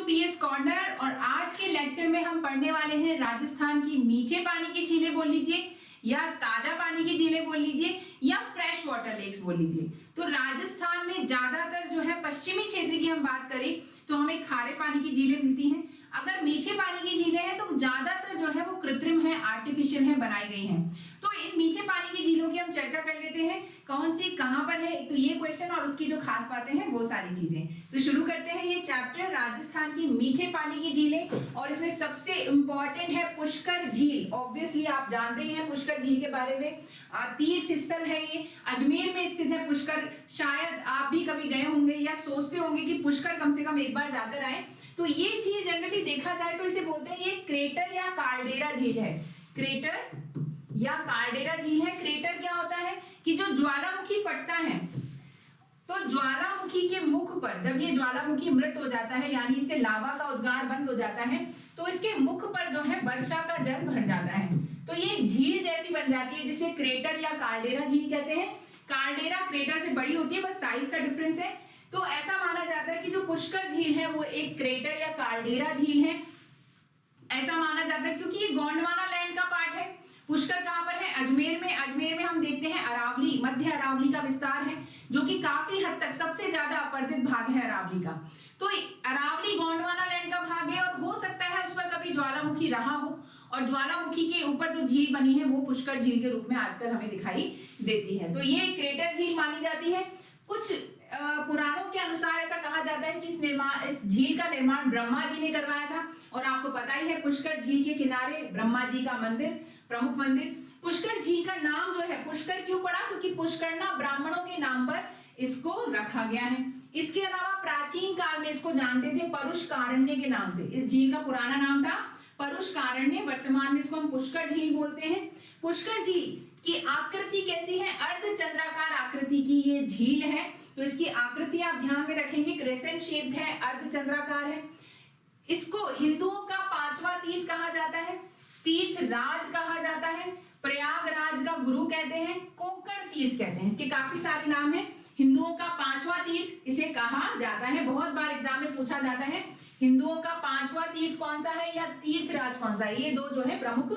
PS corner. और आज के लेक्चर में हम पढ़ने वाले हैं राजस्थान की मीठे पानी की झीलें बोल लीजिए, या ताजा पानी की झीलें बोल लीजिए, या फ्रेश वाटर लेक्स बोल लीजिए। तो राजस्थान में ज्यादातर जो है पश्चिमी क्षेत्र की हम बात करें तो हमें खारे पानी की झीलें मिलती हैं। अगर मीठे पानी की झीलें हैं तो ज्यादातर जो है वो कृत्रिम है, आर्टिफिशियल है, बनाई गई हैं। तो इन मीठे पानी की झीलों की हम चर्चा कर लेते हैं, कौन सी कहां पर है, तो ये क्वेश्चन और उसकी जो खास बातें हैं वो सारी चीजें। तो शुरू करते हैं ये चैप्टर राजस्थान की मीठे पानी की झीलें। और इसमें सबसे इंपॉर्टेंट है पुष्कर झील। ऑब्वियसली आप जानते ही हैं पुष्कर झील के बारे में, तीर्थ स्थल है ये, अजमेर में स्थित है पुष्कर। शायद आप भी कभी गए होंगे या सोचते होंगे कि पुष्कर कम से कम एक बार जाकर आए। तो ये झील जनरली देखा जाए तो इसे बोलते हैं ये क्रेटर या कार्डेरा झील है। क्रेटर या कार्डेरा झील है। क्रेटर क्या होता है कि जो ज्वालामुखी फटता है, तो ज्वालामुखी के मुख पर जब ये ज्वालामुखी मृत हो जाता है, यानी इससे लावा का उद्गार बंद हो जाता है, तो इसके मुख पर जो है वर्षा का जल भर जाता है, तो ये झील जैसी बन जाती है, जिसे क्रेटर या कार्डेरा झील कहते हैं। कार्डेरा क्रेटर से बड़ी होती है, बस साइज का डिफरेंस है। तो ऐसा माना जाता है कि जो पुष्कर झील है वो एक क्रेटर या कार्डेरा झील है, ऐसा माना जाता है, क्योंकि ये गोंडवाना लैंड का पार्ट है। पुष्कर कहां पर है? अजमेर में। अजमेर में हम देखते हैं अरावली, मध्य अरावली का विस्तार है, जो कि काफी हद तक सबसे ज्यादा अपरदित भाग है अरावली का। तो अरावली गोंडवाना लैंड का भाग है, और हो सकता है उस पर कभी ज्वालामुखी रहा हो, और ज्वालामुखी के ऊपर जो झील बनी है वो पुष्कर झील के रूप में आजकल हमें दिखाई देती है। तो ये क्रेटर झील मानी जाती है। कुछ पुराणों के अनुसार ऐसा कहा जाता है कि इस झील का निर्माण ब्रह्मा जी ने करवाया था। और आपको पता ही है पुष्कर झील के किनारे ब्रह्मा जी का मंदिर, प्रमुख मंदिर। पुष्कर झील का नाम जो है पुष्कर क्यों पड़ा? क्योंकि पुष्करना ब्राह्मणों के नाम पर इसको रखा गया है। इसके अलावा प्राचीन काल में इसको जानते थे परुषकारण्य के नाम से। इस झील का पुराना नाम था परुषकारण्य, वर्तमान में इसको हम पुष्कर झील बोलते हैं। पुष्कर झील की आकृति कैसी है? अर्धचंद्राकार आकृति की ये झील है। तो इसकी आकृति आप ध्यान में रखेंगे, क्रेसेंट शेप्ड है, अर्धचंद्राकार है। इसको हिंदुओं का पांचवा तीर्थ कहा जाता है, तीर्थ राज कहा जाता है, प्रयागराज का गुरु कहते हैं, कोंकण तीर्थ कहते हैं। इसके काफी सारे नाम हैं। हिंदुओं का पांचवा तीर्थ इसे कहा जाता है। बहुत बार एग्जाम में पूछा जाता है हिंदुओं का पांचवा तीर्थ कौन सा है या तीर्थ राज कौन सा है। ये दो जो है प्रमुख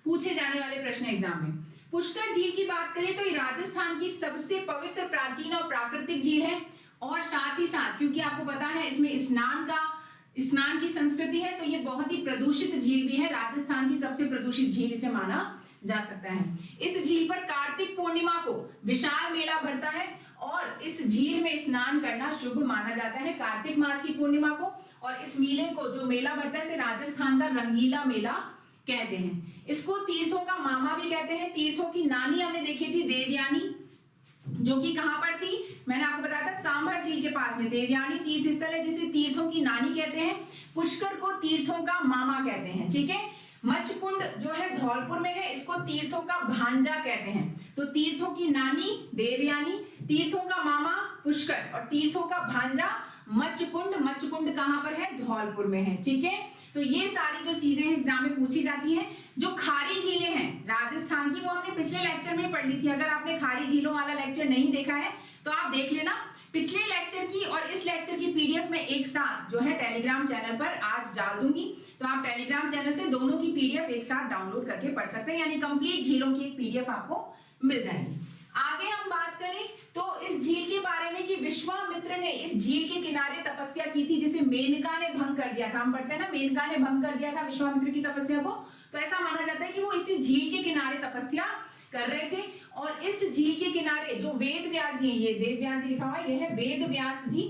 पूछे जाने वाले प्रश्न एग्जाम में। पुष्कर झील की बात करें तो ये राजस्थान की सबसे पवित्र, प्राचीन और प्राकृतिक झील है। और साथ ही साथ क्योंकि आपको पता है इसमें स्नान की संस्कृति है, तो ये बहुत ही प्रदूषित झील भी है। राजस्थान की सबसे प्रदूषित झील इसे माना जा सकता है। इस झील पर कार्तिक पूर्णिमा को विशाल मेला भरता है, और इस झील में स्नान करना शुभ माना जाता है कार्तिक मास की पूर्णिमा को। और इस मेले को, जो मेला भरता है, इसे राजस्थान का रंगीला मेला कहते हैं। इसको तीर्थों का मामा भी कहते हैं। तीर्थों की नानी हमने देखी थी देवयानी, जो कि कहां पर थी? मैंने आपको बताया था सांभर झील के पास में देवयानी तीर्थ स्थल है, जिसे तीर्थों की नानी कहते हैं। पुष्कर को तीर्थों का मामा कहते हैं, ठीक है। मच्छकुंड जो है धौलपुर में है, इसको तीर्थों का भांजा कहते हैं। तो तीर्थों की नानी देवयानी, तीर्थों का मामा पुष्कर, और तीर्थों का भांजा मच्छकुंड। मच्छकुंड कहां पर है? धौलपुर में है, ठीक है। तो ये सारी जो चीजें एग्जाम में पूछी जाती हैं। जो खारी झीलें हैं राजस्थान की, वो हमने पिछले लेक्चर में पढ़ ली थी। अगर आपने खारी झीलों वाला लेक्चर नहीं देखा है तो आप देख लेना। पिछले लेक्चर की और इस लेक्चर की पीडीएफ में एक साथ जो है टेलीग्राम चैनल पर आज डाल दूंगी, तो आप टेलीग्राम चैनल से दोनों की पीडीएफ एक साथ डाउनलोड करके पढ़ सकते हैं, यानी कंप्लीट झीलों की एक पीडीएफ आपको मिल जाएगी। आगे हम बात करें तो इस झील के बारे में कि विश्वामित्र ने इस झील के किनारे तपस्या की थी, जिसे मेनका ने भंग कर दिया था। हम पढ़ते हैं ना, मेनका ने भंग कर दिया था विश्वामित्र की तपस्या को। तो ऐसा माना जाता है कि वो इसी झील के किनारे तपस्या कर रहे थे। और इस झील के किनारे जो वेद व्यास जी, ये देव व्यास जी लिखा हुआ है, ये है वेद व्यास जी।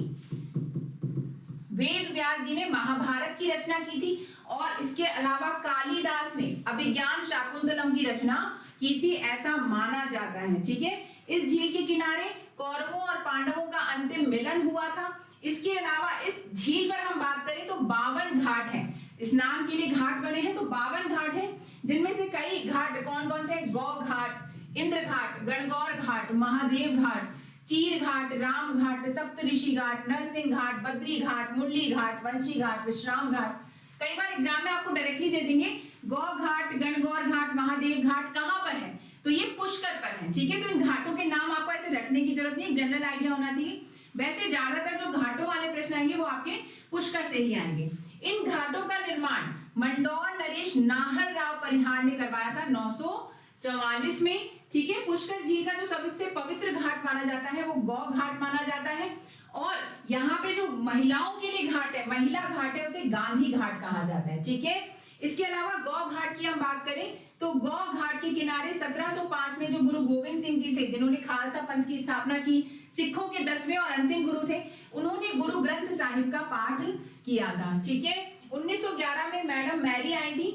वेद व्यास जी ने महाभारत की रचना की थी, और इसके अलावा कालिदास ने अभिज्ञान शाकुंतलम की रचना की थी, ऐसा माना जाता है, ठीक है। इस झील के किनारे कौरवों और पांडवों का अंतिम मिलन हुआ था। इसके अलावा इस झील पर हम बात करें तो 52 घाट हैं, स्नान के लिए घाट बने हैं। तो 52 घाट हैं, जिनमें से कई घाट कौन कौन से? गौ घाट, इंद्र घाट, गणगौर घाट, महादेव घाट, चीर घाट, राम घाट, सप्तऋषि घाट, नरसिंह घाट, बद्री घाट, मुरली घाट, वंशी घाट, विश्राम घाट। कई बार एग्जाम में आपको डायरेक्टली दे देंगे गौ घाट, गणगौर घाट, महादेव घाट कहां पर है? तो ये पुष्कर पर है, ठीक है। तो इन घाटों के नाम आपको ऐसे रटने की जरूरत नहीं, जनरल आइडिया होना चाहिए। वैसे ज्यादातर जो घाटों वाले प्रश्न आएंगे वो आपके पुष्कर से ही आएंगे। इन घाटों का निर्माण मंडौर नरेश नाहर राव परिहार ने करवाया था 944 में। ठीक है, पुष्कर झील का जो सबसे पवित्र घाट माना जाता है वो गौ घाट माना जाता है, और यहाँ पे जो महिलाओं के लिए घाट है, महिला घाट है, उसे गांधी घाट कहा जाता है। ठीक है, इसके अलावा गौ घाट की हम बात करें तो गौ घाट के किनारे 1705 में जो गुरु गोविंद सिंह जी थे, जिन्होंने खालसा पंथ की स्थापना की, सिखों के 10वें और अंतिम गुरु थे, उन्होंने गुरु ग्रंथ साहिब का पाठ किया था। ठीक है, 1911 में मैडम मैरी आई थी,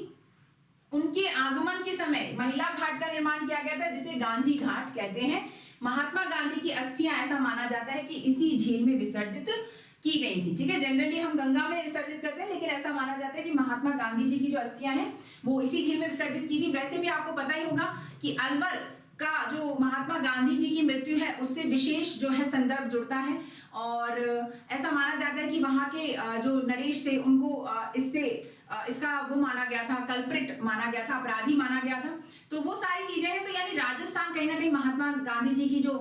उनके आगमन के समय महिला घाट का निर्माण किया गया था, जिसे गांधी घाट कहते हैं। महात्मा गांधी की अस्थियां, ऐसा माना जाता है कि इसी झील में विसर्जित की गई थी। ठीक है, जनरली हम गंगा में विसर्जित करते हैं, लेकिन ऐसा माना जाता है कि महात्मा गांधी जी की जो अस्थियां हैं वो इसी झील में विसर्जित की थी। वैसे भी आपको पता ही होगा कि अलवर का जो महात्मा गांधी जी की मृत्यु है उससे विशेष जो है संदर्भ जुड़ता है, और ऐसा माना जाता है कि वहां के जो नरेश थे उनको इसका वो माना गया था, कल्प्रिट माना गया था, अपराधी माना गया था। तो वो सारी चीजें हैं। तो यानी राजस्थान कहीं ना कहीं महात्मा गांधी जी की जो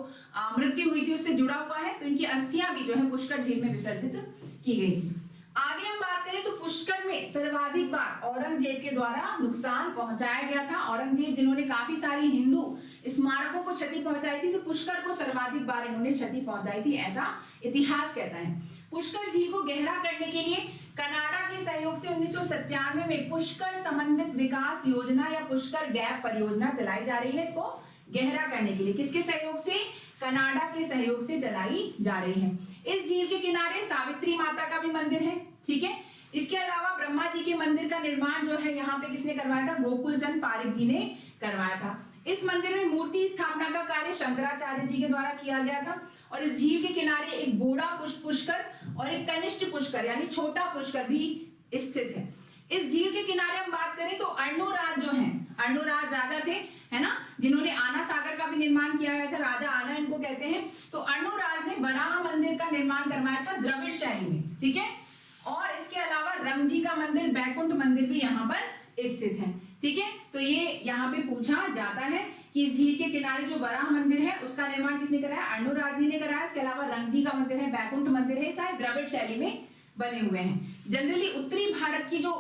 मृत्यु हुई थी उससे जुड़ा हुआ है, तो इनकी अस्थियां भी जो है पुष्कर झील में विसर्जित की गई थी। आगे हम बात करें तो पुष्कर में सर्वाधिक बार औरंगजेब के द्वारा नुकसान पहुंचाया गया था। औरंगजेब जिन्होंने काफी सारी हिंदू स्मारकों को क्षति पहुंचाई थी, तो पुष्कर को सर्वाधिक बार इन्होंने क्षति पहुंचाई थी, ऐसा इतिहास कहता है। पुष्कर झील को गहरा करने के लिए कनाडा के सहयोग से 1997 में पुष्कर समन्वित विकास योजना या पुष्कर गैप परियोजना चलाई जा रही है। इसको गहरा करने के लिए किसके सहयोग से? कनाडा के सहयोग से चलाई जा रही है। इस झील के किनारे सावित्री माता का भी मंदिर है। ठीक है, इसके अलावा ब्रह्मा जी के मंदिर का निर्माण जो है यहाँ पे किसने करवाया था? गोकुल चंद पारिक जी ने करवाया था। इस मंदिर में मूर्ति स्थापना का कार्य शंकराचार्य जी के द्वारा किया गया था, और इस झील के किनारे एक बूढ़ा पुष्कर और एक कनिष्ठ पुष्कर यानी छोटा पुष्कर भी स्थित है। इस झील के किनारे हम बात करें तो अर्णोराज जो है, अर्णोराज राजा थे, है ना, जिन्होंने आना सागर का भी निर्माण किया गया था, राजा आना इनको कहते हैं। तो अर्णोराज ने वराह मंदिर का निर्माण करवाया था द्रविड़ शैली में। ठीक है, और इसके अलावा रंगजी का मंदिर, बैकुंठ मंदिर भी यहाँ पर स्थित है। ठीक है, तो ये यहाँ पे पूछा जाता है कि इस झील के किनारे जो वराह मंदिर है उसका निर्माण किसने कराया? अर्णोराज ने कराया। इसके अलावा रंगजी का मंदिर है, बैकुंठ मंदिर है, सारे द्रविड़ शैली में बने हुए हैं। जनरली उत्तरी भारत की जो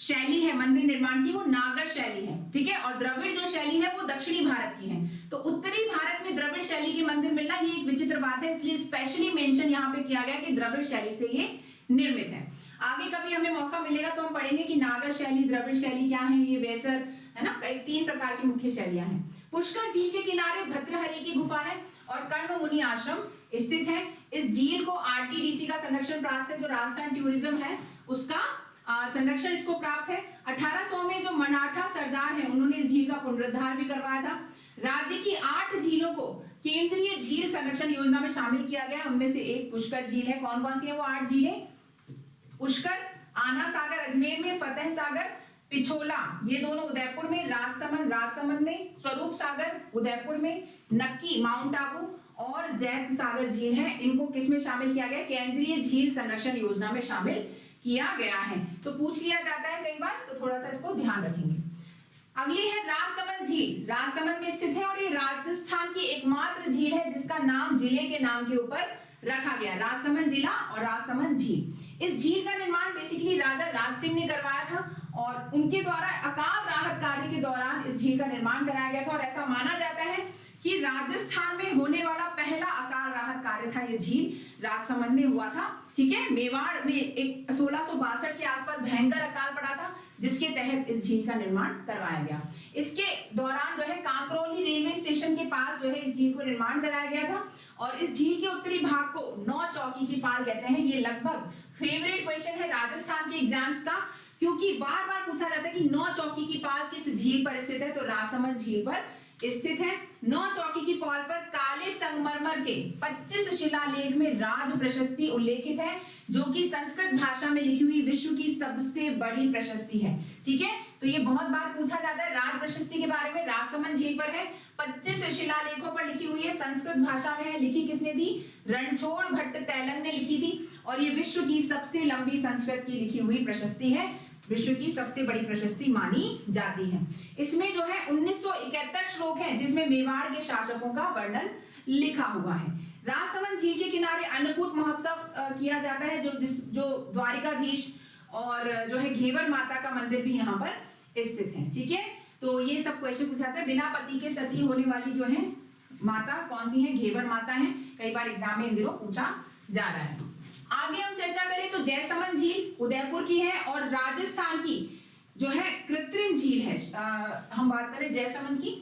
शैली है मंदिर निर्माण की वो नागर शैली है। ठीक है, और द्रविड़ जो शैली है वो दक्षिणी भारत की है। तो उत्तरी भारत में द्रविड़ शैली के मंदिर मिलना ये एक विचित्र बात है, इसलिए स्पेशली मेंशन यहाँ पे किया गया कि द्रविड़ शैली से ये निर्मित है। आगे कभी हमें मौका मिलेगा तो हम पढ़ेंगे कि नागर शैली, द्रविड़ शैली क्या है, ये वेसर है ना, कई 3 प्रकार की मुख्य शैलियां हैं। पुष्कर झील के किनारे भद्रहरि की गुफा है और कर्ण मुनि आश्रम स्थित है। इस झील को आरटीडीसी का संरक्षण प्राप्त है, जो राजस्थान टूरिज्म है उसका संरक्षण इसको प्राप्त है। 1800 में जो मराठा सरदार है उन्होंने इस झील का पुनरुद्धार भी करवाया था। राज्य की 8 झीलों को केंद्रीय झील संरक्षण योजना में शामिल किया गया, उनमें से एक पुष्कर झील है। कौन कौन सी है वो 8 झीलें? पुष्कर, आना सागर अजमेर में, फतेह सागर, पिछोला ये दोनों उदयपुर में, राजसमंद में, स्वरूप सागर उदयपुर में, नक्की माउंट आबू और जैत सागर झील है। इनको किसमें शामिल किया गया? केंद्रीय झील संरक्षण योजना में शामिल किया गया है। तो पूछ लिया जाता है कई बार, तो थोड़ा सा इसको ध्यान रखेंगे। अगली है राजसमंद झील, राजसमंद में स्थित है और ये राजस्थान की एकमात्र झील है जिसका नाम जिले के नाम के ऊपर रखा गया, राजसमंद जिला और राजसमंद झील। इस झील का निर्माण बेसिकली राजा राज सिंह ने करवाया था और उनके द्वारा अकाल राहत कार्य के दौरान इस झील का निर्माण कराया गया था, और ऐसा माना जाता है कि राजस्थान में होने वाला पहला अकाल राहत कार्य था ये झील राजसमंद में हुआ था। ठीक है, मेवाड़ में एक 1662 के आसपास भयंकर अकाल पड़ा था जिसके तहत इस झील का निर्माण करवाया गया। इसके दौरान जो है कांकरोली रेलवे स्टेशन के पास जो है इस झील को निर्माण कराया गया था, और इस झील के उत्तरी भाग को 9 चौकी की पाल कहते हैं। ये लगभग फेवरेट क्वेश्चन है राजस्थान के एग्जाम्स का, क्योंकि बार बार पूछा जाता है कि 9 चौकी की पाल किस झील पर स्थित है, तो राजसमंद झील पर स्थित है। 9 चौकी की पाल पर काले संगमरमर के 25 शिलालेख में राज प्रशस्ति उल्लेखित है, जो कि संस्कृत भाषा में लिखी हुई विश्व की सबसे बड़ी प्रशस्ति है। ठीक है, तो ये बहुत बार पूछा जाता है राज प्रशस्ति के बारे में। राजसमंद झील पर है, 25 शिलालेखों पर लिखी हुई है, संस्कृत भाषा में है, लिखी किसने थी? रणछोड़ भट्ट तैलंग ने लिखी थी, और ये विश्व की सबसे लंबी संस्कृत की लिखी हुई प्रशस्ति है, विश्व की सबसे बड़ी प्रशस्ति मानी जाती है। इसमें जो है 1971 श्लोक हैं जिसमें मेवाड़ के शासकों का वर्णन लिखा हुआ है। राजसमंद झील के किनारे अन्नकूट महोत्सव किया जाता है, जो द्वारिकाधीश और जो है घेवर माता का मंदिर भी यहाँ पर स्थित है। ठीक है, तो ये सब क्वेश्चन पूछा था। बिना पति के सती होने वाली जो है माता कौन सी है? घेवर माता है। कई बार एग्जाम में इन दिनों पूछा जा रहा है। आगे हम चर्चा करें तो जयसमंद झील उदयपुर की है और राजस्थान की जो है कृत्रिम झील है। हम बात करें जयसमंद की।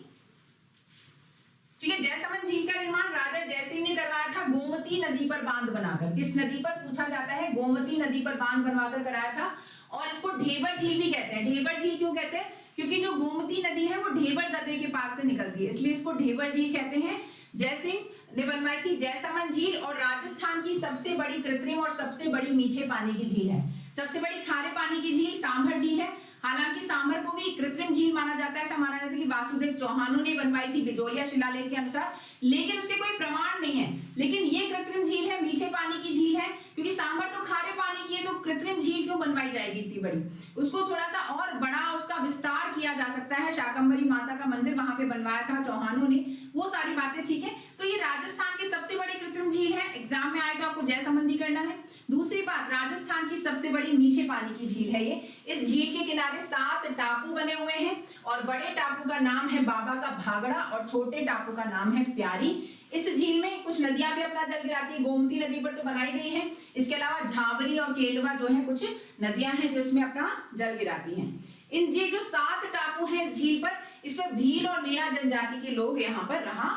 ठीक है, जयसमंद झील का निर्माण राजा जयसिंह ने करवाया था गोमती नदी पर बांध बनाकर। किस नदी पर पूछा जाता है? गोमती नदी पर बांध बनवाकर कराया था। और इसको ढेबर झील भी कहते हैं। ढेबर झील क्यों कहते हैं? क्योंकि जो गोमती नदी है वो ढेबर दर्रे के पास से निकलती है, इसलिए इसको ढेबर झील कहते हैं। जयसिंह ने बनवाई थी जयसमंद झील और राजस्थान की सबसे बड़ी कृत्रिम और सबसे बड़ी मीठे पानी की झील है। सबसे बड़ी खारे पानी की झील सांभर झील है। हालांकि सांभर को भी कृत्रिम झील माना जाता है। ऐसा माना जाता है कि वासुदेव चौहानों ने बनवाई थी बिजोलिया शिलालेख के अनुसार, लेकिन उसके कोई प्रमाण नहीं है। लेकिन ये कृत्रिम झील है, मीठे पानी की झील है, क्योंकि सांभर तो खारे पानी की है, तो कृत्रिम झील क्यों बनवाई जाएगी इतनी बड़ी? उसको थोड़ा सा और बड़ा उसका विस्तार किया जा सकता है। शाकंभरी माता का मंदिर वहां पे बनवाया था चौहानों ने, वो सारी बातें। ठीक है, तो ये राजस्थान की सबसे बड़ी कृत्रिम झील है। एग्जाम में आए तो आपको जयसमंद ही करना है। दूसरी बात, राजस्थान की सबसे बड़ी मीठे पानी की झील है ये। इस झील के किनारे 7 टापू बने हुए हैं और बड़े टापू का नाम है बाबा का भागड़ा और छोटे टापू का नाम है प्यारी। इस झील में कुछ नदियां भी अपना जल गिराती है। गोमती नदी पर तो बनाई गई है, इसके अलावा झावरी और केलवा जो है कुछ नदियां हैं जो इसमें अपना जल गिराती हैं। इन ये जो 7 टापू हैं इस झील पर, इस पर भील और मीणा जनजाति के लोग यहाँ पर रहा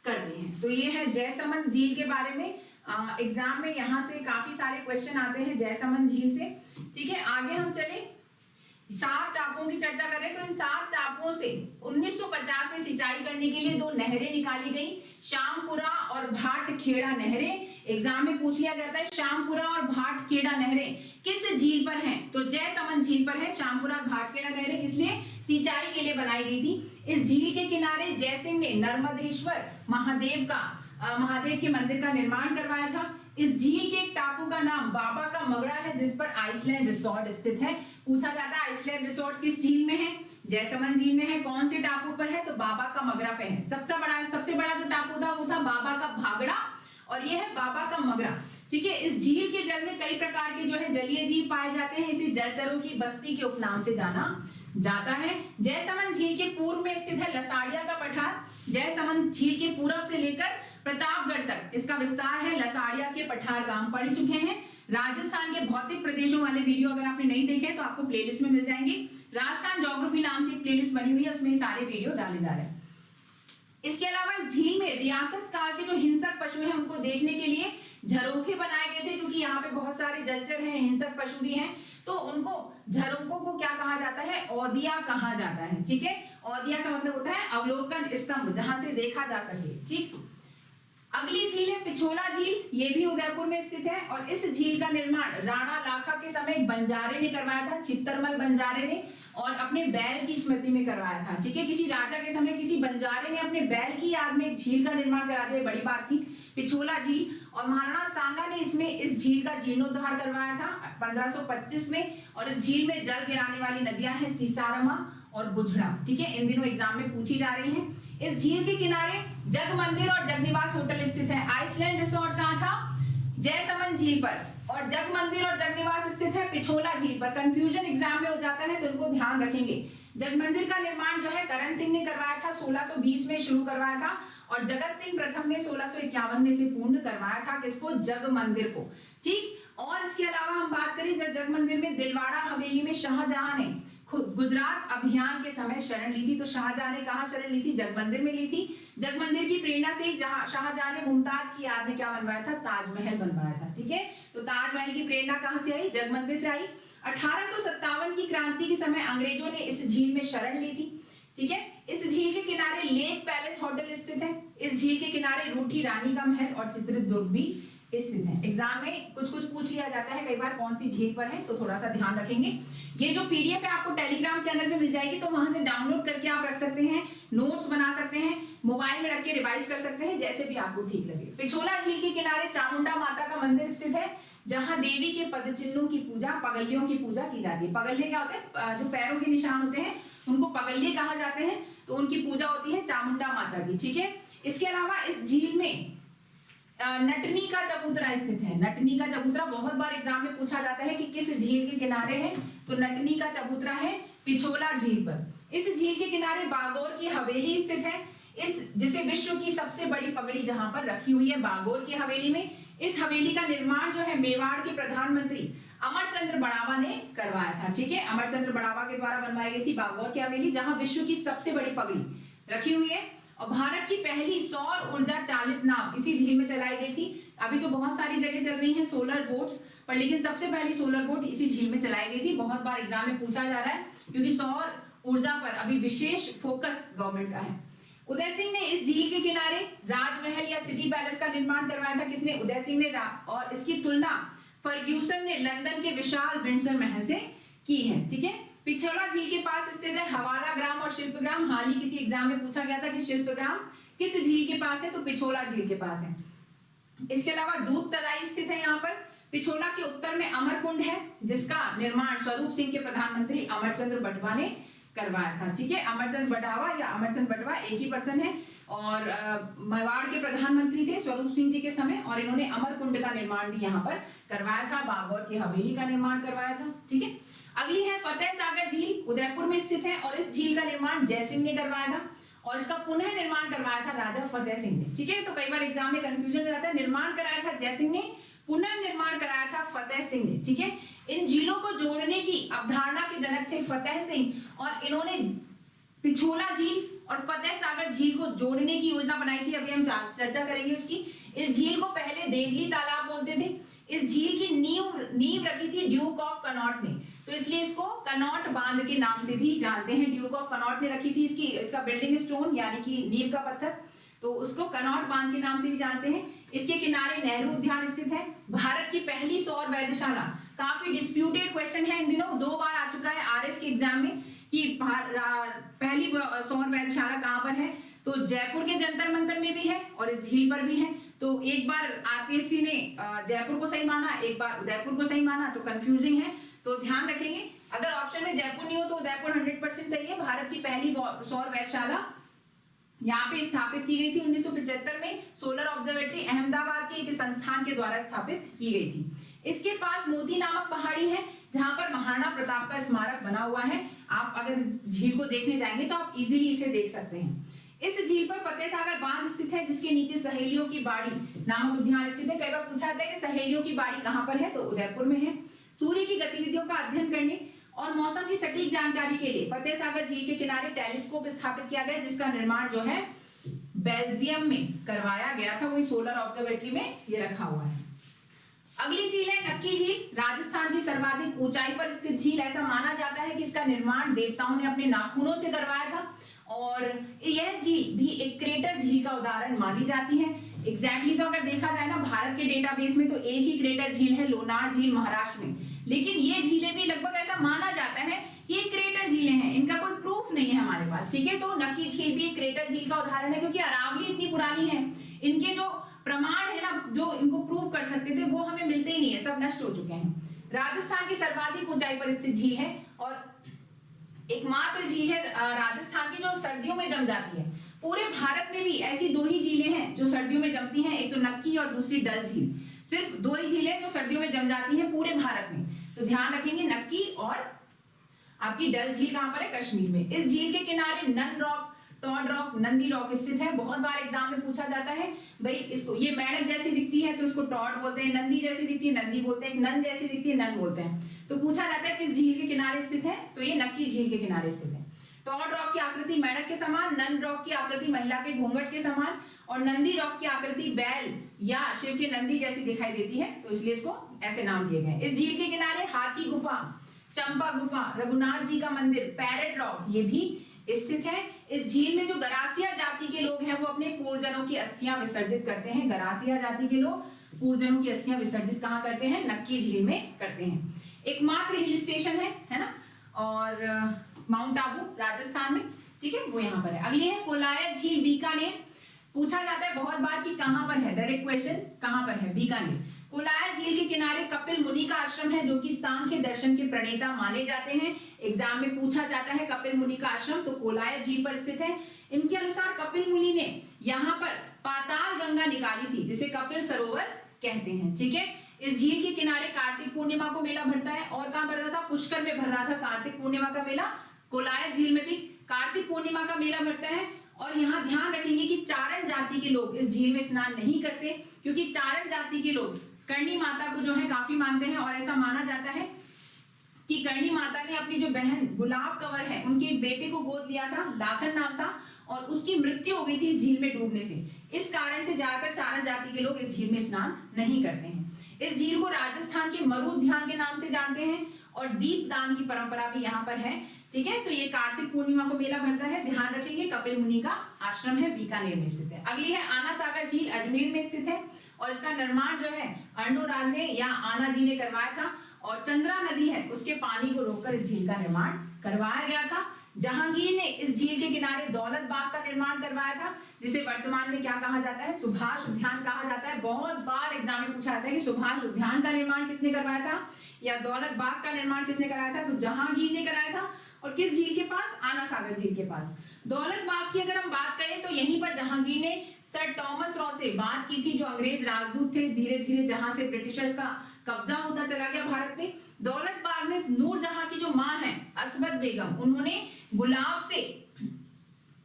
करते हैं। तो ये है जयसमंद झील के बारे में। एग्जाम में यहाँ से काफी सारे क्वेश्चन आते हैं जयसमंद झील से। ठीक है, आगे हम चले 7 टापुओं की चर्चा करें तो इन 7 टापुओं से 1950 में सिंचाई करने के लिए 2 नहरें निकाली गई, श्यामपुरा और भाटखेड़ा नहरें। एग्जाम में पूछ लिया जाता है श्यामपुरा और भाटखेड़ा नहरें किस झील पर हैं? तो जयसमंद झील पर है। श्यामपुरा और भाटखेड़ा नहरें किस लिए? सिंचाई के लिए बनाई गई थी। इस झील के किनारे जयसिंह ने नर्मदेश्वर महादेव के मंदिर का निर्माण करवाया था। इस झील के एक टापू का नाम बाबा का मगड़ा है, जिस पर आइसलैंड रिसोर्ट स्थित है। पूछा जाता है आइसलैंड रिसोर्ट किस झील में है? जयसमंद झील में है। कौन से टापू पर है? तो बाबा का मगड़ा पे है। सबसे बड़ा जो टापू था वो था बाबा का भागड़ा और ये है बाबा का मगड़ा। ठीक है, इस झील के जल में कई प्रकार के जो है जलीय जीव पाए जाते हैं। इसे जलचरों की बस्ती के उपनाम से जाना जाता है। जयसमंद झील के पूर्व में स्थित है लसाड़िया का पठार। जयसमंद झील के पूर्व से लेकर प्रतापगढ़ तक इसका विस्तार है। लसाड़िया के पठार गांव पढ़ चुके हैं। राजस्थान के भौतिक प्रदेशों वाले वीडियो अगर आपने नहीं देखे तो आपको प्लेलिस्ट में मिल जाएंगे। राजस्थान ज्योग्राफी नाम से एक प्लेलिस्ट बनी हुई है, उसमें सारे वीडियो डाले जा रहे हैं। इसके अलावा इस झील में रियासत काल के जो हिंसक पशु हैं उनको देखने के लिए झरोखे बनाए गए थे, क्योंकि यहाँ पे बहुत सारे जलचर हैं, हिंसक पशु भी हैं, तो उनको झरोकों को क्या कहा जाता है? औदिया कहा जाता है। ठीक है, औदिया का मतलब होता है अवलोकन स्तंभ, जहां से देखा जा सके। ठीक, अगली झील है पिछोला झील, ये भी उदयपुर में स्थित है और इस झील का निर्माण राणा लाखा के समय बंजारे ने करवाया था, चित्तरमल बंजारे ने, और अपने बैल की स्मृति में करवाया था। ठीक है, किसी राजा के समय किसी बंजारे ने अपने बैल की याद में एक झील का निर्माण करा दिया, बड़ी बात थी पिछोला झील। और महाराणा सांगा ने इसमें इस झील का जीर्णोद्धार करवाया था 1525 में। और इस झील में जल गिराने वाली नदियां हैं सीसारमा और बुझड़ा। ठीक है, इन दिनों एग्जाम में पूछी जा रही है। इस झील के किनारे जग मंदिर और जगनिवास होटल स्थित है। आइसलैंड रिसोर्ट कहाँ था? जयसमंद झील पर, और जग मंदिर और जगनिवास स्थित है पिछोला झील पर। कंफ्यूजन एग्जाम में हो जाता है तो इनको ध्यान रखेंगे। जग मंदिर का निर्माण जो है करण सिंह ने करवाया था, 1620 में शुरू करवाया था, और जगत सिंह प्रथम ने 1651 में से पूर्ण करवाया था। किसको? जग मंदिर को। ठीक, और इसके अलावा हम बात करें जग मंदिर में दिलवाड़ा हवेली में शाहजहां ने गुजरात अभियान के समय शरण ली थी। तो शाहजहां ने कहा शरण ली थी? जग मंदिर में ली थी। जग मंदिर की प्रेरणा से ही शाहजहां ने मुमताज की याद में क्या बनवाया था? ताजमहल बनवाया था। ठीक है, तो ताजमहल की प्रेरणा कहां से आई? जग मंदिर से आई। 1857 की क्रांति के समय अंग्रेजों ने इस झील में शरण ली थी। ठीक है, इस झील के किनारे लेक पैलेस होटल स्थित है। इस झील के किनारे रूठी रानी का महल और चित्रित दुर्ग भी स्थित है। एग्जाम में कुछ पूछ लिया जाता है कई बार कौन सी झील पर है, तो थोड़ा सा ध्यान रखेंगे। ये जो पीडीएफ है आपको टेलीग्राम चैनल पे मिल जाएगी, तो वहां से डाउनलोड करके आप रख सकते हैं, नोट्स बना सकते हैं, मोबाइल में रख के रिवाइज कर सकते हैं, जैसे भी आपको ठीक लगे। पिछोला झील के किनारे चामुंडा माता का मंदिर स्थित है, जहां देवी के पद चिन्हों की पूजा, पगल्यों की पूजा की जाती है। पगल्य क्या होते हैं? जो पैरों के निशान होते हैं उनको पगल्य कहा जाते हैं, तो उनकी पूजा होती है चामुंडा माता की। ठीक है, इसके अलावा इस झील में नटनी का चबूतरा स्थित है। नटनी का चबूतरा बहुत बार एग्जाम में पूछा जाता है कि किस झील के किनारे है, तो नटनी का चबूतरा है पिछोला झील पर। इस झील के किनारे बागोर की हवेली स्थित है, इस जिसे विश्व की सबसे बड़ी पगड़ी जहां पर रखी हुई है बागोर की हवेली में। इस हवेली का निर्माण जो है मेवाड़ के प्रधानमंत्री अमरचंद्र बढ़ावा ने करवाया था। ठीक है, अमरचंद्र बढ़ावा के द्वारा बनवाई गई थी बागोर की हवेली, जहां विश्व की सबसे बड़ी पगड़ी रखी हुई है। और भारत की पहली सौर ऊर्जा चालित नाव इसी झील में चलाई गई थी। अभी तो बहुत सारी जगह चल रही हैं सोलर बोट्स, पर लेकिन सबसे पहली सोलर बोट इसी झील में चलाई गई थी। बहुत बार एग्जाम में पूछा जा रहा है क्योंकि सौर ऊर्जा पर अभी विशेष फोकस गवर्नमेंट का है। उदय सिंह ने इस झील के किनारे राजमहल या सिटी पैलेस का निर्माण करवाया था। किसने? उदय सिंह ने। और इसकी तुलना फर्ग्यूसन ने लंदन के विशाल विंडसर महल से की है। ठीक है, पिछोला झील के पास स्थित है हवाला ग्राम और शिल्पग्राम। हाल ही किसी एग्जाम में पूछा गया था कि शिल्पग्राम किस झील के पास है, तो पिछोला झील के पास है। इसके अलावा दूध तलाई स्थित है यहाँ पर। पिछोला के उत्तर में अमरकुंड है, जिसका निर्माण स्वरूप सिंह के प्रधानमंत्री अमरचंद्र बटवा ने करवाया था। ठीक है, अमरचंद्र बटावा या अमरचंद्र बटवा एक ही पर्सन है, और मेवाड़ के प्रधानमंत्री थे स्वरूप सिंह जी के समय, और इन्होंने अमरकुंड का निर्माण भी यहाँ पर करवाया था, बागौर की हवेली का निर्माण करवाया था। ठीक है, अगली है फतेह सागर झील, उदयपुर में स्थित है, और इस झील का निर्माण जयसिंह ने करवाया था, और इसका पुनः निर्माण करवाया था राजा फतेह सिंह ने। ठीक है, तो कई बार एग्जाम में कंफ्यूजन हो जाता है, निर्माण कराया था जयसिंह ने, पुनर्निर्माण कराया था फतेह सिंह ने। ठीक है, इन झीलों को जोड़ने की अवधारणा के जनक थे फतेह सिंह, और इन्होंने पिछोला झील और फतेह सागर झील को जोड़ने की योजना बनाई थी। अभी हम चर्चा करेंगे उसकी। इस झील को पहले देवली तालाब बोलते थे। इस झील की नींव रखी थी ड्यूक ऑफ कनॉट ने, तो इसलिए इसको कनॉट बांध के नाम से भी जानते हैं। ड्यूक ऑफ कनॉट ने रखी थी इसका बिल्डिंग स्टोन यानी कि नींव का पत्थर, तो उसको कनॉट बांध के नाम से भी जानते हैं। इसके किनारे नेहरू उद्यान स्थित है। भारत की पहली सौर वेधशाला, काफी डिस्प्यूटेड क्वेश्चन है इन दिनों, 2 बार आ चुका है आरएस के एग्जाम में कि पहली सौर वेधशाला कहां पर है, तो जयपुर के जंतर मंतर में भी है और इस झील पर भी है। तो एक बार आरपीएससी ने जयपुर को सही माना, एक बार उदयपुर को सही माना, तो कंफ्यूजिंग है, तो ध्यान रखेंगे। अगर ऑप्शन में जयपुर नहीं हो तो उदयपुर 100% सही है। भारत की पहली सौर वेधशाला यहाँ पे स्थापित की गई थी 1975 में। सोलर ऑब्जर्वेटरी अहमदाबाद के एक संस्थान के द्वारा स्थापित की गई थी। इसके पास मोती नामक पहाड़ी है, जहां पर महाराणा प्रताप का स्मारक बना हुआ है। आप अगर झील को देखने जाएंगे तो आप इजीली इसे देख सकते हैं। इस झील पर फतेह सागर बांध स्थित है, जिसके नीचे सहेलियों की बाड़ी नामक उद्यान स्थित है। कई बार पूछा जाता है कि सहेलियों की बाड़ी कहां पर है, तो उदयपुर में है। सूर्य की गतिविधियों का अध्ययन करने और मौसम की सटीक जानकारी के लिए फतेह सागर झील के किनारे टेलीस्कोप स्थापित किया गया, जिसका निर्माण जो है बेल्जियम में करवाया गया था। वही सोलर ऑब्जर्वेटरी में ये रखा हुआ है। अगली झील है नक्की झील, राजस्थान की सर्वाधिक ऊंचाई पर स्थित झील। ऐसा माना जाता है कि इसका निर्माण देवताओं ने अपने नाखूनों से करवाया था, और यह झील भी एक क्रेटर झील का उदाहरण मानी जाती है। एग्जैक्टली तो अगर देखा जाए ना भारत के डेटाबेस में, तो एक ही क्रेटर झील है, लोनार झील महाराष्ट्र में, लेकिन ये झीलें भी लगभग ऐसा माना जाता है कि ये क्रेटर झीलें हैं, इनका कोई प्रूफ नहीं है हमारे पास। ठीक है, तो नक्की झील भी एक क्रेटर झील का उदाहरण है, क्योंकि अरावली इतनी पुरानी है, इनके जो प्रमाण है ना, जो इनको प्रूव कर सकते थे, वो हमें मिलते ही नहीं है, सब नष्ट हो चुके हैं। राजस्थान की सर्वाधिक ऊंचाई पर स्थित झील है, और एकमात्र झील है राजस्थान की जो सर्दियों में जम जाती है। पूरे भारत में भी ऐसी 2 ही झीलें हैं जो सर्दियों में जमती हैं, एक तो नक्की और दूसरी डल झील। सिर्फ 2 ही झीलें जो सर्दियों में जम जाती हैं पूरे भारत में, तो ध्यान रखेंगे नक्की और आपकी डल झील कहां पर है, कश्मीर में। इस झील के किनारे Nun Rock, Toad Rock, Nandi Rock स्थित है। बहुत बार एग्जाम में पूछा जाता है भाई, इसको ये मेंढक जैसी दिखती है तो इसको टॉड बोलते हैं, नंदी जैसी दिखती है नंदी बोलते हैं, नन जैसी दिखती है नन बोलते हैं। तो पूछा जाता है किस झील के किनारे स्थित है, तो ये नक्की झील के किनारे स्थित है। टॉड रॉक की आकृति मेंढक के समान, नन रॉक की आकृति महिला के घूंघट के समान, और नंदी रॉक की आकृति बैल या शिव के नंदी जैसी दिखाई देती है, तो इसलिए इसको ऐसे नाम दिए गए। इस झील के किनारे हाथी गुफा, चंपा गुफा, रघुनाथ जी का मंदिर, पैरेट रॉक ये भी स्थित है। इस झील में जो गरासिया जाति के लोग हैं वो अपने पूर्वजों की अस्थियां विसर्जित करते हैं। गरासिया जाति के लोग पूर्वजों की अस्थियां विसर्जित कहाँ करते हैं, नक्की झील में करते हैं। एकमात्र हिल स्टेशन है ना, और माउंट आबू राजस्थान में, ठीक है, वो यहाँ पर है। अगली है कोलायत झील, बीकानेर। पूछा जाता है बहुत बार कि कहां पर है, डायरेक्ट क्वेश्चन कहां पर है, बीकानेर। कोलाया झील के किनारे कपिल मुनि का आश्रम है, जो कि सांख्य दर्शन के प्रणेता माने जाते हैं। एग्जाम में पूछा जाता है कपिल मुनि का आश्रम तो कोलाया झील पर स्थित है। इनके अनुसार कपिल मुनि ने यहाँ पर पाताल गंगा निकाली थी, जिसे कपिल सरोवर कहते हैं। ठीक है, इस झील के किनारे कार्तिक पूर्णिमा को मेला भरता है। और कहां भर रहा था? पुष्कर में भर रहा था कार्तिक पूर्णिमा का मेला। कोलाया झील में भी कार्तिक पूर्णिमा का मेला भरता है। और यहाँ ध्यान रखेंगे कि चारण जाति के लोग इस झील में स्नान नहीं करते, क्योंकि चारण जाति के लोग करणी माता को जो है काफी मानते हैं। और ऐसा माना जाता है कि करणी माता ने अपनी जो बहन गुलाब कंवर है, उनके बेटे को गोद लिया था, लाखन नाम था, और उसकी मृत्यु हो गई थी इस झील में डूबने से। इस कारण से ज्यादातर चारण जाति के लोग इस झील में स्नान नहीं करते हैं। इस झील को राजस्थान के मरुध्यान के नाम से जानते हैं और दीपदान की परंपरा भी यहाँ पर है। ठीक है, तो ये कार्तिक पूर्णिमा को मेला भरता है। ध्यान रखेंगे कपिल मुनि का आश्रम है, बीकानेर में स्थित है। अगली है आना सागर झील, अजमेर में स्थित है और इसका निर्माण जो है अर्णोराज ने या आना जी ने करवाया था। और चंद्रा नदी है, उसके पानी को रोककर इस झील का निर्माण करवाया गया था। जहांगीर ने इस झील के किनारे दौलत बाग का निर्माण करवाया था, जिसे वर्तमान में क्या कहा जाता है? सुभाष उद्यान कहा जाता है। बहुत बार एग्जाम में पूछा जाता है कि सुभाष उद्यान का निर्माण किसने करवाया था या दौलत बाग का निर्माण किसने कराया था? तो जहांगीर ने कराया था। और किस झील के पास? आना सागर झील के पास। दौलत बाग की अगर हम बात करें तो यहीं पर जहांगीर ने सर टॉमस रॉ से बात की थी, जो अंग्रेज राजदूत थे। धीरे धीरे जहां से ब्रिटिशर्स का कब्जा होता चला गया भारत में, दौलत बाग में नूरजहां की जो मां है असमत बेगम, उन्होंने गुलाब से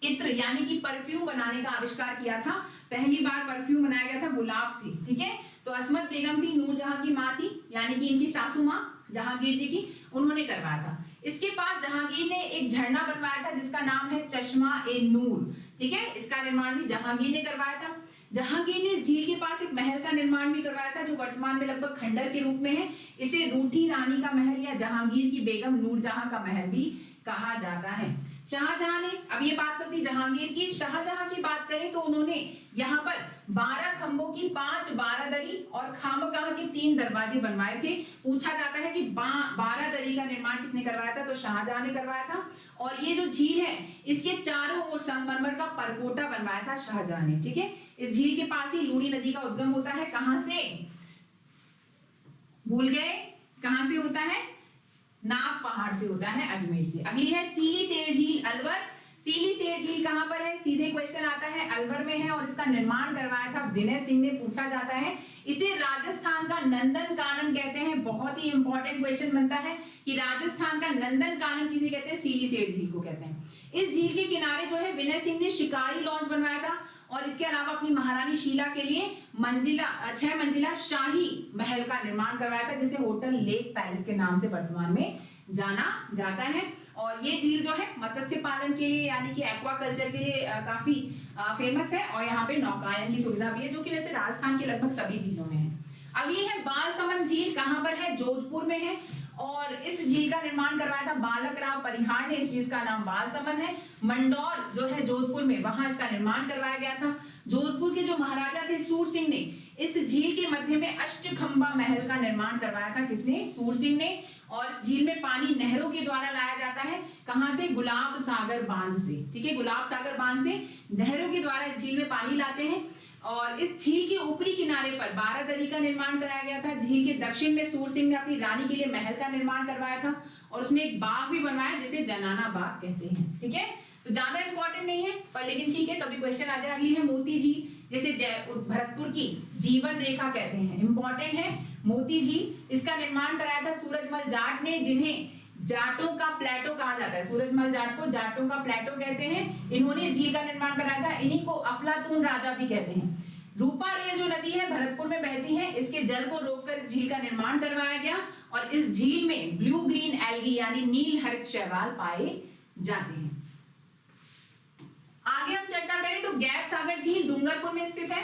इत्र यानी कि परफ्यूम बनाने का आविष्कार किया था। पहली बार परफ्यूम बनाया गया था गुलाब से। ठीक है, तो असमत बेगम थी, नूरजहां की मां थी, यानी कि इनकी सासू मां जहांगीर जी की, उन्होंने करवाया था। इसके पास जहांगीर ने एक झरना बनवाया था जिसका नाम है चश्मा ए नूर। ठीक है, इसका निर्माण भी जहांगीर ने करवाया था। जहांगीर ने इस झील के पास एक महल का निर्माण भी करवाया था, जो वर्तमान में लगभग खंडर के रूप में है। इसे रूठी रानी का महल या जहांगीर की बेगम नूरजहां का महल भी कहा जाता है। शाहजहां ने, अब ये बात तो थी जहांगीर की, शाहजहां की बात करें तो उन्होंने यहाँ पर 12 खंभों की 5 बारादरी और खामगाह के 3 दरवाजे बनवाए थे। पूछा जाता है कि बारादरी का निर्माण किसने करवाया था? तो शाहजहां ने करवाया था। और ये जो झील है, इसके चारों ओर संगमरमर का परकोटा बनवाया था शाहजहां ने। ठीक है, इस झील के पास ही लूनी नदी का उद्गम होता है। कहां से? भूल गए? कहां से होता है? नाग पहाड़ से होता है, अजमेर से। अगली है सीली सेर झील, अलवर। सीली सेर झील कहां पर है? सीधे क्वेश्चन आता है, अलवर में है। और इसका निर्माण करवाया था विनय सिंह ने। पूछा जाता है, इसे राजस्थान का नंदन कानन कहते हैं। बहुत ही इंपॉर्टेंट क्वेश्चन बनता है कि राजस्थान का नंदन कानन किसे कहते हैं? सीली सेर झील को कहते हैं। इस झील के किनारे जो है विनय सिंह ने शिकारी लॉन्च बनवाया था और इसके अलावा अपनी महारानी शीला के लिए 6 मंजिला शाही महल का निर्माण करवाया था, जिसे होटल लेक पैलेस के नाम से वर्तमान में जाना जाता है। और ये झील जो है मत्स्य पालन के लिए यानी कि एक्वाकल्चर के लिए काफी फेमस है। और यहाँ पे नौकायन की सुविधा भी है, जो कि वैसे राजस्थान के लगभग सभी झीलों में है। अगली है बालसमंद झील, कहां पर है? जोधपुर में है। और इस झील का निर्माण करवाया था बालक राव परिहार ने, इसलिए इसका नाम बालसमंद है। मंडौर जो है जोधपुर में, वहां इसका निर्माण करवाया गया था। जोधपुर के जो महाराजा थे सूर सिंह ने इस झील के मध्य में अष्टखंबा महल का निर्माण करवाया था। किसने? सूर सिंह ने। और इस झील में पानी नहरों के द्वारा लाया जाता है। कहां से? गुलाब सागर बांध से। ठीक है, गुलाब सागर बांध से नहरों के द्वारा इस झील में पानी लाते हैं। और इस झील के ऊपरी किनारे पर बारादरी का निर्माण कराया गया था। झील के दक्षिण में सूर सिंह ने अपनी रानी के लिए महल का निर्माण करवाया था और उसमें एक बाग भी बनवाया, जिसे जनाना बाग कहते हैं। ठीक है, तो ज्यादा इंपॉर्टेंट नहीं है पर लेकिन ठीक है, कभी क्वेश्चन आ जाए। अगली है मोती झील, जिसे भरतपुर की जीवन रेखा कहते हैं। इंपॉर्टेंट है मोती झील। इसका निर्माण कराया था सूरजमल जाट ने, जिन्हें जाटों का प्लेटो कहा जाता है। सूरजमल जाट को जाटों का प्लेटो कहते हैं। इन्होंने इस झील का निर्माण कराया था। इन्हीं को अफलातून राजा भी कहते हैं। रूपा रेल जो नदी है भरतपुर में बहती है, इसके जल को रोककर इस झील का निर्माण करवाया गया। और इस झील में ब्लू ग्रीन एल्गी यानी नील हरित शैवाल पाए जाते हैं। आगे हम चर्चा करें तो गैप सागर झील डूंगरपुर में स्थित है।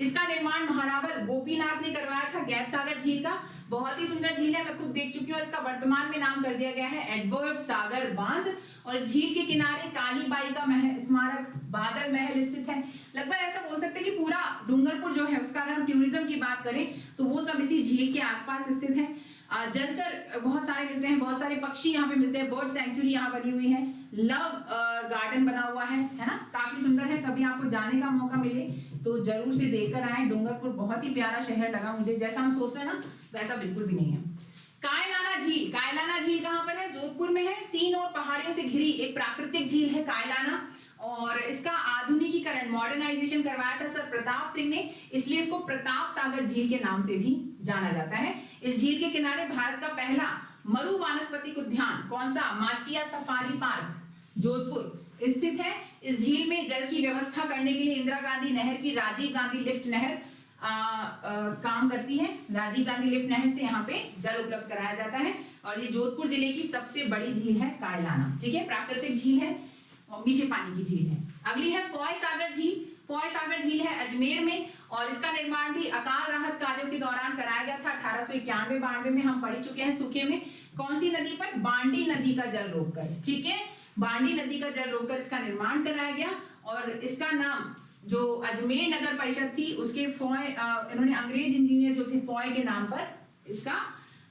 इसका निर्माण महारावर गोपीनाथ ने करवाया था। गैप सागर झील का बहुत ही सुंदर झील है, मैं खुद देख चुकी हूँ। इसका वर्तमान में नाम कर दिया गया है एडवर्ड सागर बांध। और इस झील के किनारे कालीबाई का स्मारक बादल महल स्थित है। लगभग ऐसा बोल सकते हैं कि पूरा डूंगरपुर जो है उसका, अगर हम टूरिज्म की बात करें तो वो सब इसी झील के आसपास स्थित है। जलचर बहुत सारे मिलते हैं, बहुत सारे पक्षी यहाँ पे मिलते हैं। बर्ड सेंचुरी यहाँ बनी हुई है। लव गार्डन बना हुआ है ना, काफी सुंदर है। कभी आपको जाने का मौका मिले तो जरूर से देखकर आए। डूंगरपुर बहुत ही प्यारा शहर लगा मुझे, जैसा हम सोचते हैं ना वैसा बिल्कुल भी नहीं है। कायलाना झील, कायलाना झील कहाँ पर है? जोधपुर में है। 3 और पहाड़ियों से घिरी एक प्राकृतिक झील है कायलाना, और इसका आधुनिकीकरण मॉडर्नाइजेशन करवाया था सर प्रताप सिंह ने, इसलिए इसको प्रताप सागर झील के नाम से भी जाना जाता है। इस झील के किनारे भारत का पहला मरु वानस्पतिक उद्यान कौन सा? माचिया सफारी पार्क जोधपुर स्थित है। इस झील में जल की व्यवस्था करने के लिए इंदिरा गांधी नहर की राजीव गांधी लिफ्ट नहर काम करती है। राजीव गांधी लिफ्ट नहर से यहाँ पे जल उपलब्ध कराया जाता है, और ये जोधपुर जिले की सबसे बड़ी झील है कायलाना, ठीक है, प्राकृतिक झील है और मीठे पानी की झील है। अगली है फॉय सागर झील। फॉय सागर झील है अजमेर में, और इसका निर्माण भी अकाल राहत कार्यों के दौरान कराया गया था। 1891-92 में हम पढ़ चुके हैं सूखे में। कौन सी नदी पर? बांडी नदी का जल रोककर, ठीक है, बांडी नदी का जल रोककर इसका निर्माण कराया गया। और इसका नाम जो अजमेर नगर परिषद थी उसके फॉय, इन्होंने अंग्रेज इंजीनियर जो थे फॉय के नाम पर इसका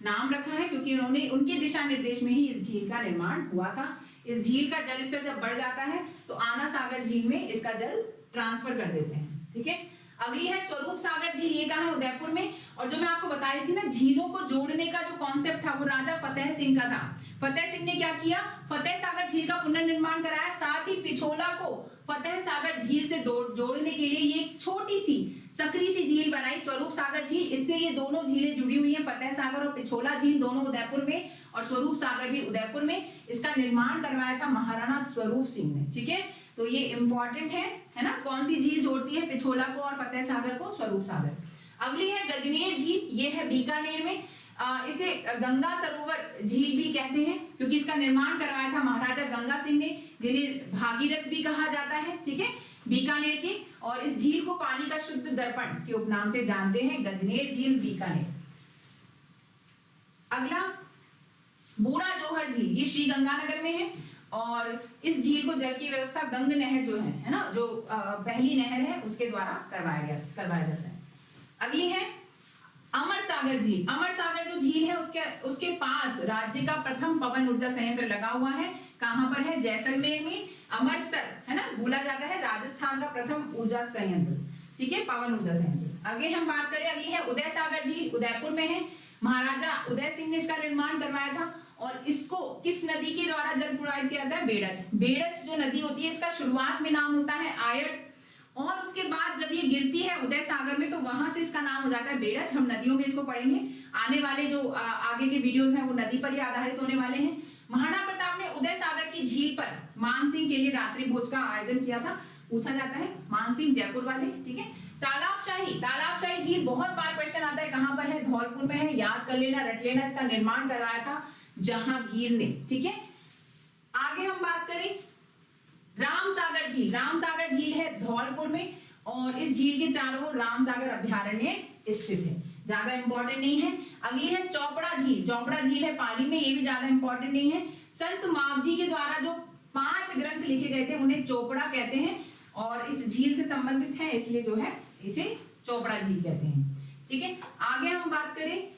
नाम रखा है, क्योंकि उन्होंने उनके दिशा निर्देश में ही इस झील का निर्माण हुआ था। इस झील का जल स्तर जब बढ़ जाता है तो आना सागर झील में इसका जल ट्रांसफर कर देते हैं, ठीक है। अगली है स्वरूप सागर झील, ये कहाँ है? उदयपुर में। और जो मैं आपको बता रही थी ना, झीलों को जोड़ने का जो कॉन्सेप्ट था वो राजा फतेह सिंह का था। फतेह सिंह ने क्या किया? फतेह सागर झील का पुनर्निर्माण कराया, साथ ही पिछोला को फतेह सागर झील से जोड़ने के लिए ये एक छोटी सी सकरी सी झील बनाई, स्वरूप सागर झील। इससे ये दोनों झीलें जुड़ी हुई हैं, फतेह सागर और पिछोला झील दोनों उदयपुर में, और स्वरूप सागर भी उदयपुर में। इसका निर्माण करवाया था महाराणा स्वरूप सिंह ने, ठीक है। तो ये इंपॉर्टेंट है ना, कौन सी झील जोड़ती है पिछोला को और फतेह सागर को? स्वरूप सागर। अगली है गजनेर झील, ये है बीकानेर में। इसे गंगा सरोवर झील भी कहते हैं, क्योंकि इसका निर्माण करवाया था महाराजा गंगा सिंह ने, जिन्हें भागीरथ भी कहा जाता है, ठीक है, बीकानेर के। और इस झील को पानी का शुद्ध दर्पण के उपनाम से जानते हैं, गजनेर झील, बीकानेर। अगला बूढ़ा जोहर झील, ये श्री गंगानगर में है, और इस झील को जल की व्यवस्था गंग नहर जो है ना, जो पहली नहर है उसके द्वारा करवाया जाता है। अगली है अमर सागर झील। अमर सागर जो झील है उसके पास राज्य का प्रथम पवन ऊर्जा संयंत्र लगा हुआ है। कहां पर है? जैसलमेर में। अमरसर है ना, बोला जाता है राजस्थान का प्रथम ऊर्जा संयंत्र, ठीक है, पवन ऊर्जा संयंत्र। आगे हम बात करें, अगली है उदय सागर झील, उदयपुर में है। महाराजा उदय सिंह ने इसका निर्माण करवाया था, और इसको किस नदी के द्वारा जल प्रोवाइड किया जाता है? बेड़च। बेड़च जो नदी होती है इसका शुरुआत में नाम होता है आयड़, और उसके बाद जब ये गिरती है उदय सागर में तो वहां से इसका नाम हो जाता है बेड़च। हम नदियों में इसको पढ़ेंगे, आने वाले जो आगे के वीडियोस हैं वो नदी पर ही आधारित होने वाले हैं। महाराणा प्रताप ने उदय सागर की झील पर मानसिंह के लिए रात्रि भोज का आयोजन किया था, पूछा जाता है, मानसिंह जयपुर वाले, ठीक है। तालाबशाही झील बहुत बार क्वेश्चन आता है, कहां पर है? धौलपुर में है, याद कर लेना, रट लेना। इसका निर्माण करवाया था जहांगीर ने, ठीक है। आगे हम बात करें रामसागर झील। रामसागर झील है धौलपुर में, और इस झील के चारों ओर रामसागर अभ्यारण्य स्थित है, ज्यादा इंपॉर्टेंट नहीं है। अगली है चौपड़ा झील। चौपड़ा झील है पाली में, ये भी ज्यादा इंपॉर्टेंट नहीं है। संत मावजी के द्वारा जो 5 ग्रंथ लिखे गए थे उन्हें चोपड़ा कहते हैं, और इस झील से संबंधित है, इसलिए जो है इसे चोपड़ा झील कहते हैं, ठीक है। आगे हम बात करें,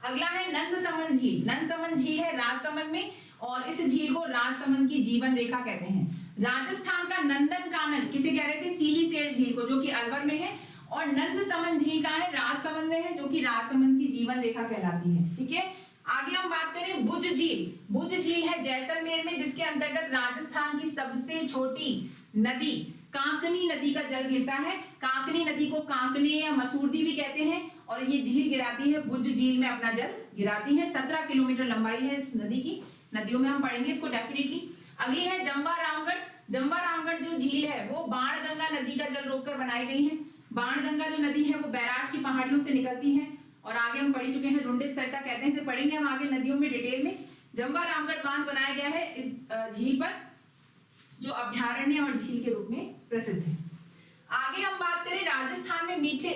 अगला है नंदसमन झील। नंदसमन झील है राजसमंद में, और इस झील को राजसमंद की जीवन रेखा कहते हैं। राजस्थान का नंदन कानन किसे कह रहे थे? सीलीसेट झील को, जो कि अलवर में है। और नंदसमन झील का है राजसमंद में है, जो कि राजसमंद की जीवन रेखा कहलाती है, ठीक है। आगे हम बात करें भुज झील। भुज झील है जैसलमेर में, जिसके अंतर्गत राजस्थान की सबसे छोटी नदी कांकनी नदी का जल गिरता है। कांकनी नदी को कांकने या मसूरदी भी कहते हैं, और ये झील गिराती है, भुज झील में अपना जल गिराती है। 17 किलोमीटर लंबाई है इस नदी की, नदियों में हम पढ़ेंगे इसको डेफिनेटली। अगली है जंबा रामगढ़। जंबा रामगढ़ जो झील है वो बाणगंगा नदी का जल रोककर बनाई गई है। बाणगंगा जो नदी है वो बैराट की पहाड़ियों से निकलती है, और आगे हम पढ़ चुके हैं, रुंडित सरिता कहते हैं, इसे पढ़ेंगे हम आगे नदियों में डिटेल में। जंबा रामगढ़ बांध बनाया गया है इस झील पर, जो अभ्यारण्य और झील के रूप में प्रसिद्ध है। आगे हम बात करें राजस्थान में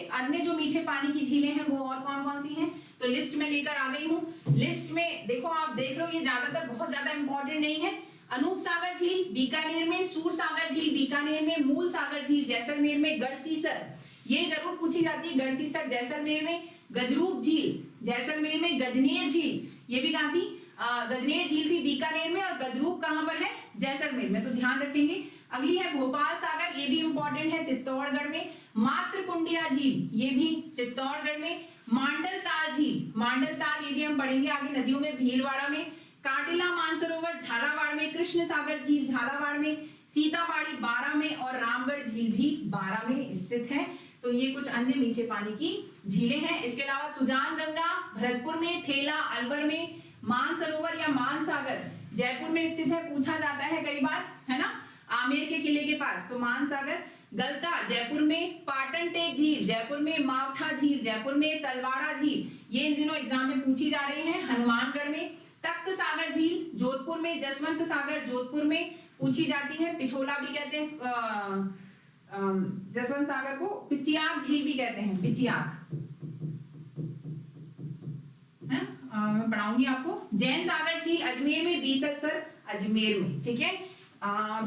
अन्य जो मीठे पानी की झीलें हैं वो और कौन कौन सी हैं, तो लिस्ट में लेकर आ गई हूँ। लिस्ट में देखो, आप देख लो, ये ज्यादातर बहुत ज्यादा इंपॉर्टेंट नहीं है। अनूप सागर झील बीकानेर में, सूर सागर झील बीकानेर में, मूल सागर झील जैसलमेर में, गढ़सीसर ये जरूर पूछी जाती है, गढ़सीसर जैसलमेर में, गजरूप झील जैसलमेर में, गजनेर झील ये भी कहाँ थी, गजनेर झील थी बीकानेर में, और गजरूप कहाँ पर है? जैसलमेर में, तो ध्यान रखेंगे। अगली है भोपाल सागर, ये भी इंपॉर्टेंट है, चित्तौड़गढ़ में। मातृकुंडिया झील, ये भी चित्तौड़गढ़ में। मांडलताल झील, मांडलताल ये भी हम पढ़ेंगे आगे नदियों में, भीलवाड़ा में। काटिला मानसरोवर झालावाड़ में। कृष्ण सागर झील झालावाड़ में। सीताबाड़ी बारां में और रामगढ़ झील भी बारां में स्थित है। तो ये कुछ अन्य मीठे पानी की झीलें हैं। इसके अलावा सुजान गंगा भरतपुर में, थेला अलवर में। मानसरोवर या मानसागर जयपुर में स्थित है, पूछा जाता है कई बार, है ना, आमेर के किले के पास, तो मानसागर। गलता जयपुर में। पाटन टेक झील जयपुर में। मावठा झील जयपुर में। तलवाड़ा झील ये इन दिनों एग्जाम में पूछी जा रही है, हनुमानगढ़ में। तख्त सागर झील जोधपुर में। जसवंत सागर जोधपुर में पूछी जाती है, पिछोला भी कहते हैं जसवंत सागर को। पिचियाक झील भी कहते हैं, पिचियाक है, मैं पढ़ाऊंगी आपको। जैन सागर झील अजमेर में। बीसलसर अजमेर में, ठीक है।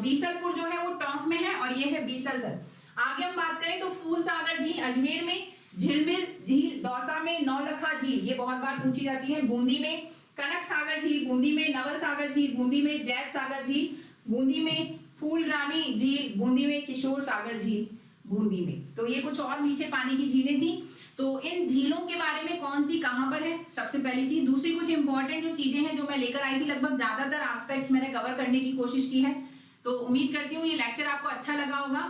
बीसलपुर जो है वो टोंक में है और ये है बीसलसर। आगे हम बात करें तो फूल सागर झील अजमेर में। झिलमिल झील दौसा में। नौलखा झील ये बहुत बार पूछी जाती है, बूंदी में। कनक सागर झील बूंदी में। नवल सागर झील बूंदी में। जैत सागर झील बूंदी में। फूल रानी झील बूंदी में। किशोर सागर झील बूंदी में। तो ये कुछ और मीठे पानी की झीलें थी। तो इन झीलों के बारे में कौन सी कहां पर है, सबसे पहली चीज। दूसरी कुछ इंपॉर्टेंट जो चीजें हैं जो मैं लेकर आई थी, लगभग ज्यादातर एस्पेक्ट्स मैंने कवर करने की कोशिश की है। तो उम्मीद करती हूँ ये लेक्चर आपको अच्छा लगा होगा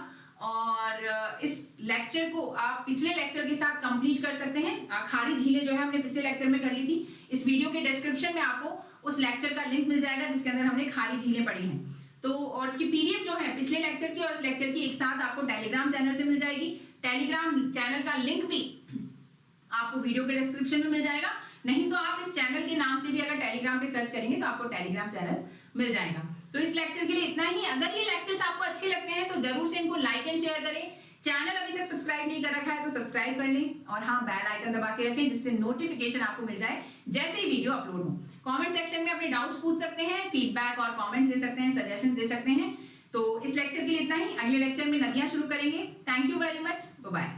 और इस लेक्चर को आप पिछले लेक्चर के साथ कंप्लीट कर सकते हैं। खारी झीलें जो है हमने पिछले लेक्चर में कर ली थी। इस वीडियो के डिस्क्रिप्शन में आपको उस लेक्चर का लिंक मिल जाएगा जिसके अंदर हमने खारी झीलें पढ़ी हैं। तो और इसकी पीडीएफ जो है पिछले लेक्चर की और इस लेक्चर की एक साथ आपको टेलीग्राम चैनल से मिल जाएगी। टेलीग्राम चैनल का लिंक भी आपको वीडियो के डिस्क्रिप्शन में मिल जाएगा, नहीं तो आप इस चैनल के नाम से भी अगर टेलीग्राम पे सर्च करेंगे तो आपको टेलीग्राम चैनल मिल जाएगा। तो इस लेक्चर के लिए इतना ही। अगर ये लेक्चर्स आपको अच्छे लगते हैं तो जरूर से इनको लाइक एंड शेयर करें। चैनल अभी तक सब्सक्राइब नहीं कर रखा है तो सब्सक्राइब कर लें और हाँ बेल आइकन दबा के रखें जिससे नोटिफिकेशन आपको मिल जाए जैसे ही वीडियो अपलोड हो। कमेंट सेक्शन में अपने डाउट्स पूछ सकते हैं, फीडबैक और कमेंट्स दे सकते हैं, सजेशंस दे सकते हैं। तो इस लेक्चर के लिए इतना ही। अगले लेक्चर में नदियां शुरू करेंगे। Thank you very much, bye bye.